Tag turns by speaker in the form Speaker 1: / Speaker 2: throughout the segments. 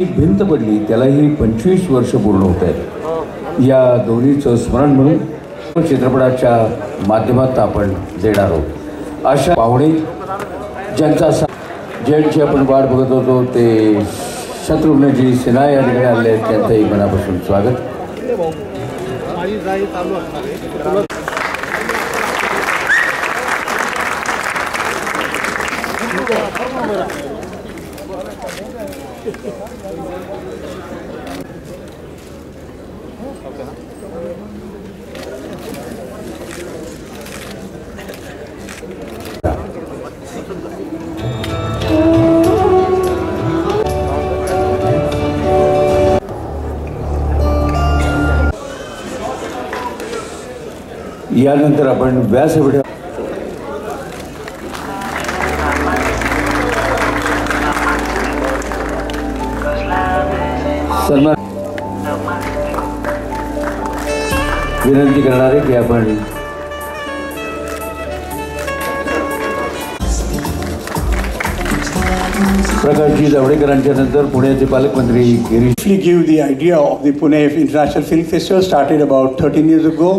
Speaker 1: भिंत पडली त्यालाही 25 वर्ष पूर्ण होत आहेत। या दोन्हीचं स्मरण म्हणून चित्रपटाच्या माध्यमातून आपण देणार आहोत। अशा पाहुणे ज्यांचा ज्यांची आपण वाट बघत होतो ते शत्रुघ्नजी सिन्हा या ठिकाणी आले आहेत, त्यांचंही मनापासून स्वागत। यानंतर आपण व्यासपीठ सन्मान विनंती करणार आहे की आपण प्रकाशजी जावडेकरांच्या नंतर पुण्याचे पालकमंत्री Girish
Speaker 2: give the idea of the Pune International Film Festival started about 13 years ago.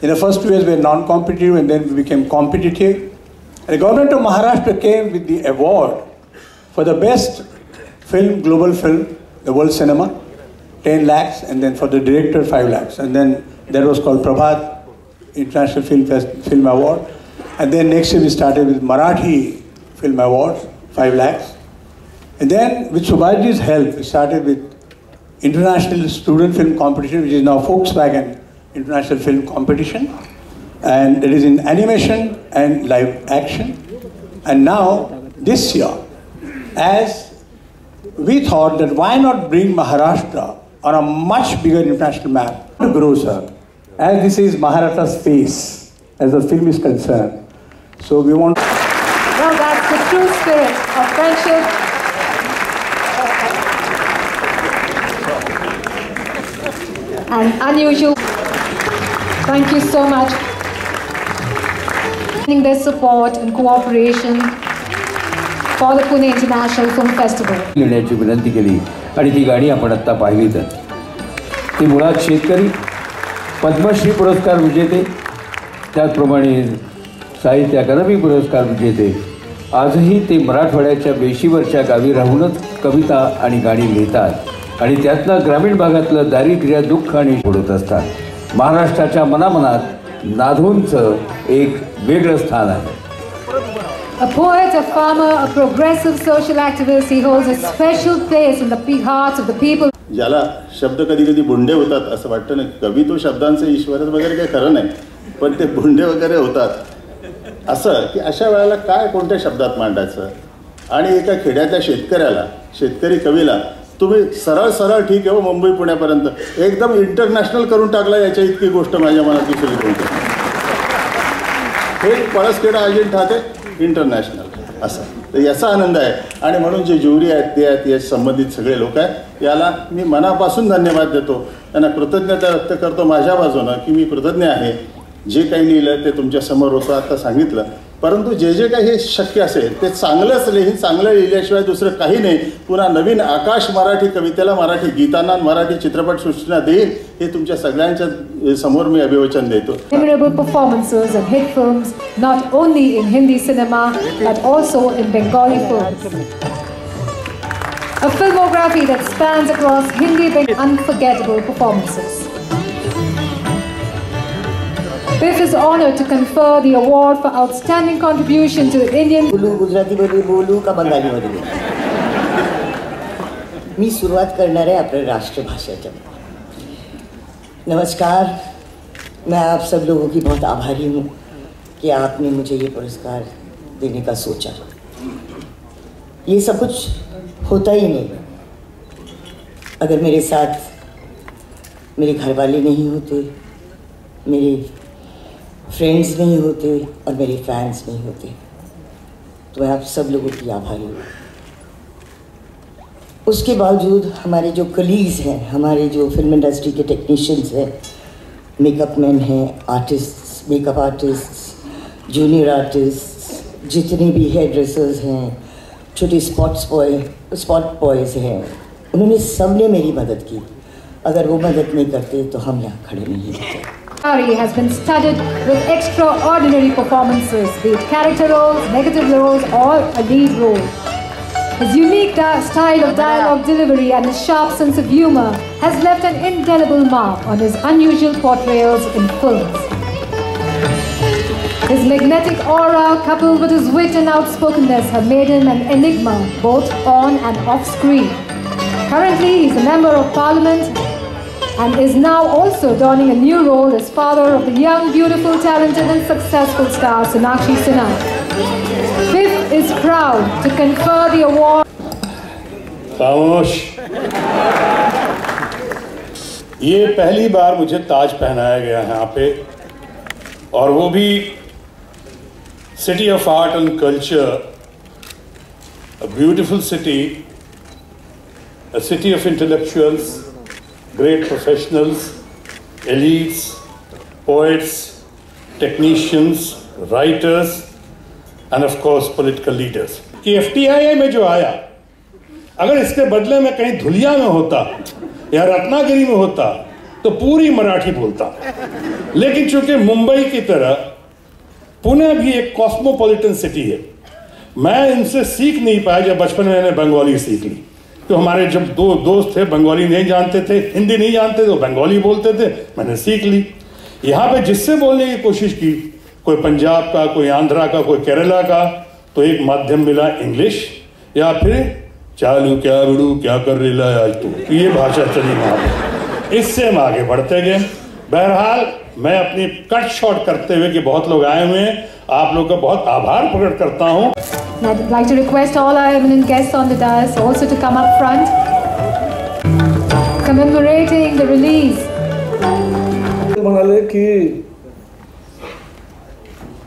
Speaker 2: In the first 2 years we were non-competitive and then we became competitive. And the government of Maharashtra came with the award for the best film, global film, the world cinema, 10 lakhs, and then for the director 5 lakhs. And then that was called Prabhat International Film Award. And then next year we started with Marathi Film Award, 5 lakhs. And then with Subhajji's help, we started with International Student Film Competition, which is now Volkswagen International Film Competition, and it is in animation and live action. And now this year, as we thought that why not bring Maharashtra on a much bigger international map to grow, sir, as this is Maharashtra's face as the film is concerned. So we want.
Speaker 3: Well, that's the true spirit of friendship. And unusual. Thank you so much. Their support and cooperation for the Pune International Film Festival.
Speaker 1: लिहिण्याची विनंती केली आणि ती गाणी आपण आता पाहिली तर ती मुळात शेतकरी पद्मश्री पुरस्कार विजेते, त्याचप्रमाणे साहित्य अकादमी पुरस्कार विजेते, आजही ते मराठवाड्याच्या बेशीवरच्या गावी राहूनच कविता आणि गाणी लिहितात आणि त्यातनं ग्रामीण भागातलं दारिद्र्य, दुःख आणि सोडत असतात। महाराष्ट्राच्या मनामनात नाधूंचं एक वेगळं स्थान आहे।
Speaker 3: A poet, a farmer, a progressive social activist, he holds a special place in the hearts of the people.
Speaker 4: ज्याला शब्द कधी कधी बुंडे होतात असं वाटतं ना, कवी तो शब्दांचं ईश्वरच वगैरे काही खरं नाही, पण ते बुंडे वगैरे होतात असं की अशा वेळेला काय कोणत्या शब्दात मांडायचं। आणि एका खेड्यातल्या शेतकऱ्याला, शेतकरी कवीला तुम्ही सरळ सरळ ठीक आहे मुंबई पुण्यापर्यंत एकदम इंटरनॅशनल करून टाकला, याच्या इतकी गोष्ट माझ्या मनात दिसली कोणती। हे पळसखेडा अजिंठा ते इंटरनॅशनल असं, तर याचा आनंद आहे। आणि म्हणून जे ज्युरी आहेत ते आहेत, याशी संबंधित सगळे लोक आहेत, याला मी मनापासून धन्यवाद देतो, त्यांना कृतज्ञता व्यक्त करतो माझ्या बाजूनं की मी कृतज्ञ आहे। जे काही लिहिलं ते तुमच्यासमोर होतं, आता सांगितलं, परंतु जे जे काही हे शक्य असेल ते चांगलंच लिहीन, चांगलं लिहिल्याशिवाय दुसरं काही नाही। पुन्हा नवीन आकाश मराठी कवितेला, मराठी गीतांना, मराठी चित्रपटसृष्टीला देईन, हे तुमच्या सगळ्यांच्या समोर मी अभिवचन देतो।
Speaker 3: Memorable performances and hit films, not only in Hindi cinema but also in Bengali films. A filmography that spans across Hindi and unforgettable performances. Biff is honored to confer the award for outstanding contribution to the Indian.
Speaker 5: Gujarati मध्ये बोलू का बंगाली मध्ये बोलू? मी सुरुवात करणार है अपने राष्ट्रभाषा। नमस्कार, मैं आप सब लोगों की बहुत आभारी हूँ कि आपने मुझे ये पुरस्कार देने का सोचा। ये सब कुछ होता ही नहीं अगर मेरे साथ मेरे घर वाले नहीं होते, मेरे फ्रेंड्स नहीं होते और मेरे फैंस नहीं होते, तो मैं आप सब लोगों की आभारी हूँ। उसके बावजूद हमारे जो कलीग्स हैं, हमारे जो फिल्म इंडस्ट्री के टेक्नीशियंस हैं, मेकअप मैन हैं, artist, makeup artist, junior artist, जितने भी हेयर ड्रेसर्स हैं, छोटे स्पॉट बॉयज़ हैं, उन्होंने सबने मेरी मदद की। अगर वो मदद नहीं करते तो हम यहाँ खड़े नहीं होते।
Speaker 3: Hari has been studded with extraordinary performances, be it character roles, negative roles, or a lead role. His unique style of dialogue delivery and his sharp sense of humor has left an indelible mark on his unusual portrayals in films. His magnetic aura, coupled with his wit and outspokenness, have made him an enigma both on and off screen. Currently, he is a member of Parliament and is now also donning a new role as father of the young, beautiful, talented and successful star Sonakshi Sinha. Biff is proud to confer the award.
Speaker 6: खामोश। ये पहली बार मुझे ताज पहनाया गया है यहाँ पे, और वो भी city of art end culture, a beautiful city, a city of intellectuals, great professionals, elites, poets, technicians, writers, and of course political leaders. कि FTII में जो आया, अगर इसके बदले में कहीं धुलिया में होता या रत्नागिरी में होता तो पूरी मराठी बोलता, लेकिन चूंकि मुंबई की तरह पुणे भी एक कॉस्मोपॉलिटन सिटी है, मैं इनसे सीख नहीं पाया। जब बचपन में मैंने बंगाली सीख ली, तो हमारे जब दो दोस्त थे बंगाली नहीं जानते थे, हिंदी नहीं जानते थे, तो बंगाली बोलते थे, मैंने सीख ली। यहाँ पे जिससे बोलने की कोशिश की, कोई पंजाब का, कोई आंध्रा का, कोई केरला का, तो एक माध्यम मिला इंग्लिश, या फिर चालू क्या बड़ू क्या कर रहा है आज तू, ये भाषा चली वहाँ पे। इससे हम आगे बढ़ते गए। बहरहाल मैं अपनी कट शॉट करते हुए कि बहुत लोग आए हुए हैं, आप लोग का बहुत आभार प्रकट करता हूँ।
Speaker 3: I'd like to request all our eminent guests on the dais also to come up front, commemorating the release.
Speaker 7: म्हणाले की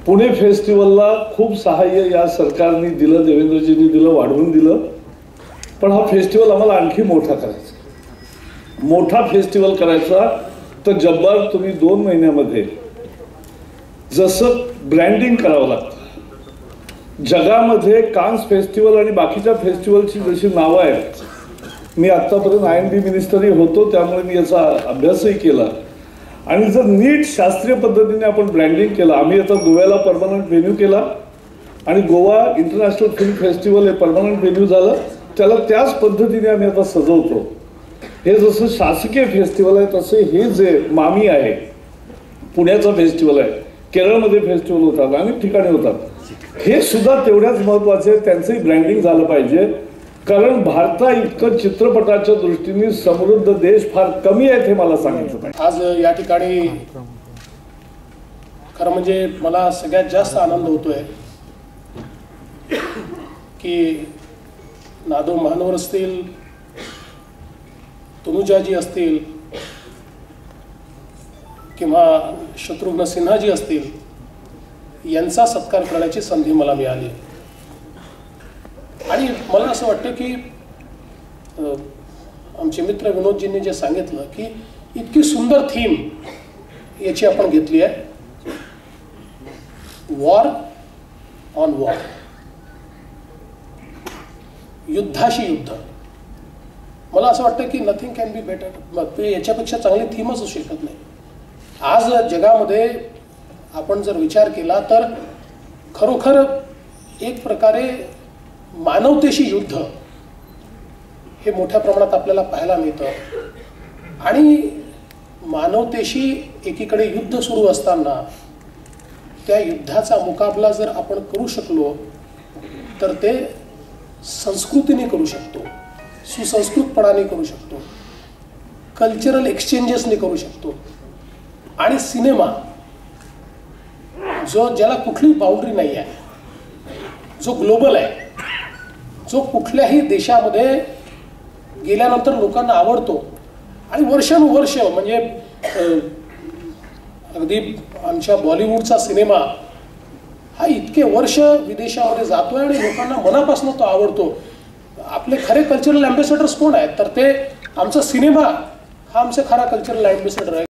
Speaker 7: पुणे फेस्टिवलला खूप सहाय्य या सरकारने दिलं, देवेंद्रजींनी दिलं, वाढवून दिलं, पण हा फेस्टिवल आम्हाला आणखी मोठा करायचा, मोठा फेस्टिवल करायचा। तर जब्बार तुम्ही 2 महिन्यामध्ये जसं ब्रँडिंग करावं लागतं, जगामध्ये कान्स फेस्टिवल आणि बाकीच्या फेस्टिवलची जशी नावं आहेत, मी आतापर्यंत IND मिनिस्टरही होतो, त्यामुळे मी याचा अभ्यासही केला, आणि जर नीट शास्त्रीय पद्धतीने आपण ब्रँडिंग केलं, आम्ही आता गोव्याला परमनंट व्हेन्यू केला आणि गोवा इंटरनॅशनल फिल्म फेस्टिवल हे परमनंट व्हेन्यू झालं, त्याला त्याच पद्धतीने आम्ही आता सजवतो। हे जसं शासकीय फेस्टिवल आहे तसे हे जे मामी आहे, पुण्याचा फेस्टिवल आहे, केरळमध्ये फेस्टिवल होतात, अनेक ठिकाणी होतात, हे सुद्धा तेवढ्याच महत्त्वाचे आहे, त्यांचंही ब्रँडिंग झालं पाहिजे, कारण भारता इतकं चित्रपटाच्या दृष्टीने समृद्ध देश फार कमी आहेत हे मला सांगितलं पाहिजे।
Speaker 8: आज या ठिकाणी खरं म्हणजे मला सगळ्यात जास्त आनंद होतोय की नादो महानोर असतील, तनुजाजी असतील किंवा शत्रुघ्न सिन्हाजी असतील, यांचा सत्कार करण्याची संधी मला मिळाली। आणि मला असं वाटतं की आमचे मित्र विनोदजींनी जे सांगितलं की इतकी सुंदर थीम याची आपण घेतली आहे, वॉर ऑन वॉर, युद्धाशी युद्ध। मला असं वाटतं की नथिंग कॅन बी बेटर, याच्यापेक्षा चांगली थीमच असू शकत नाही। आज जगामध्ये आपण जर विचार केला तर खरोखर एक प्रकारे मानवतेशी युद्ध हे मोठ्या प्रमाणात आपल्याला पाहायला मिळतं, आणि मानवतेशी एकीकडे युद्ध सुरू असताना त्या युद्धाचा मुकाबला जर आपण करू शकलो तर ते संस्कृतीने करू शकतो, सुसंस्कृतपणाने करू शकतो, कल्चरल एक्सचेंजेसने करू शकतो। आणि सिनेमा जो ज्याला कुठली बाउंड्री नाही आहे, जो ग्लोबल आहे, जो कुठल्याही देशामध्ये गेल्यानंतर लोकांना आवडतो, आणि वर्षानुवर्ष म्हणजे अगदी आमच्या बॉलिवूडचा सिनेमा हा इतके वर्ष विदेशामध्ये जातोय आणि लोकांना मनापासून तो आवडतो। आपले खरे कल्चरल अँबॅसेडर्स कोण आहेत तर ते आमचा सिनेमा हा आमचा खरा कल्चरल अँबॅसेडर आहे।